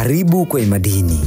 Karibu kwenye madini.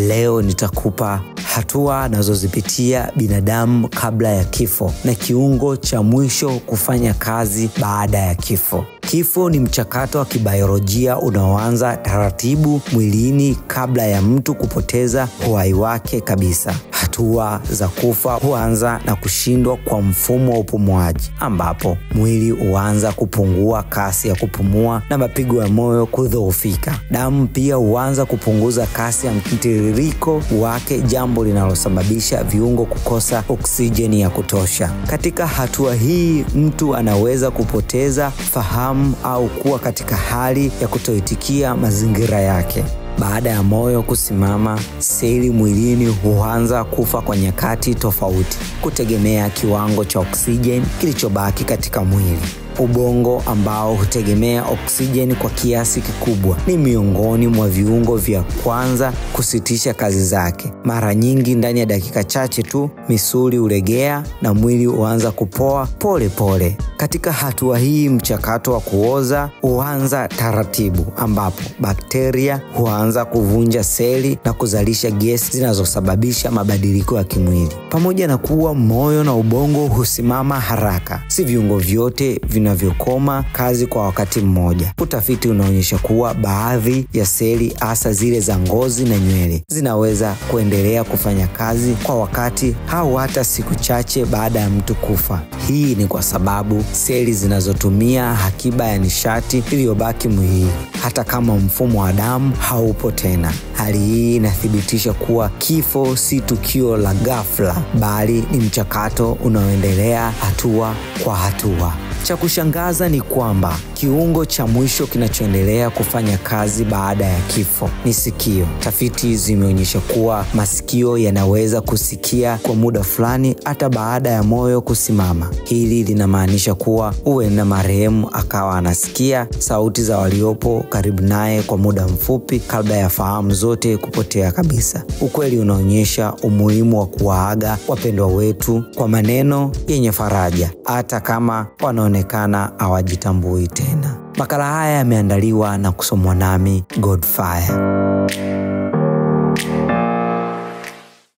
Leo nitakupa hatua anazozipitia binadamu kabla ya kifo na kiungo cha mwisho kufanya kazi baada ya kifo. Kifo ni mchakato wa kibiolojia unaoanza taratibu mwilini kabla ya mtu kupoteza uhai wake kabisa. Hatua za kufa huanza na kushindwa kwa mfumo wa upumuaji, ambapo mwili huanza kupungua kasi ya kupumua na mapigo ya moyo kudhoofika. Damu pia huanza kupunguza kasi ya mtiririko wake, jambo linalosababisha viungo kukosa oksijeni ya kutosha. Katika hatua hii mtu anaweza kupoteza fahamu au kuwa katika hali ya kutoitikia mazingira yake. Baada ya moyo kusimama, seli mwilini huanza kufa kwa nyakati tofauti kutegemea kiwango cha oksijeni kilichobaki katika mwili. Ubongo, ambao hutegemea oksijeni kwa kiasi kikubwa, ni miongoni mwa viungo vya kwanza kusitisha kazi zake. Mara nyingi ndani ya dakika chache tu misuli hulegea na mwili huanza kupoa pole pole. Katika hatua hii mchakato wa kuoza huanza taratibu, ambapo bakteria huanza kuvunja seli na kuzalisha gesi zinazosababisha mabadiliko ya kimwili. Pamoja na kuwa moyo na ubongo husimama haraka, si viungo vyote vinavyokoma kazi kwa wakati mmoja. Utafiti unaonyesha kuwa baadhi ya seli, hasa zile za ngozi na nywele, zinaweza kuendelea kufanya kazi kwa wakati au hata siku chache baada ya mtu kufa. Hii ni kwa sababu seli zinazotumia akiba ya nishati iliyobaki mwilini, hata kama mfumo wa damu haupo tena. Hali hii inathibitisha kuwa kifo si tukio la ghafla, bali ni mchakato unaoendelea hatua kwa hatua. Cha kushangaza ni kwamba kiungo cha mwisho kinachoendelea kufanya kazi baada ya kifo ni sikio. Tafiti zimeonyesha kuwa masikio yanaweza kusikia kwa muda fulani hata baada ya moyo kusimama. Hili linamaanisha kuwa huenda marehemu akawa anasikia sauti za waliopo karibu naye kwa muda mfupi kabla ya fahamu zote kupotea kabisa. Ukweli unaonyesha umuhimu wa kuwaaga wapendwa wetu kwa maneno yenye faraja, hata kama wanaonekana hawajitambui tena. Makala haya yameandaliwa na kusomwa nami Godfire.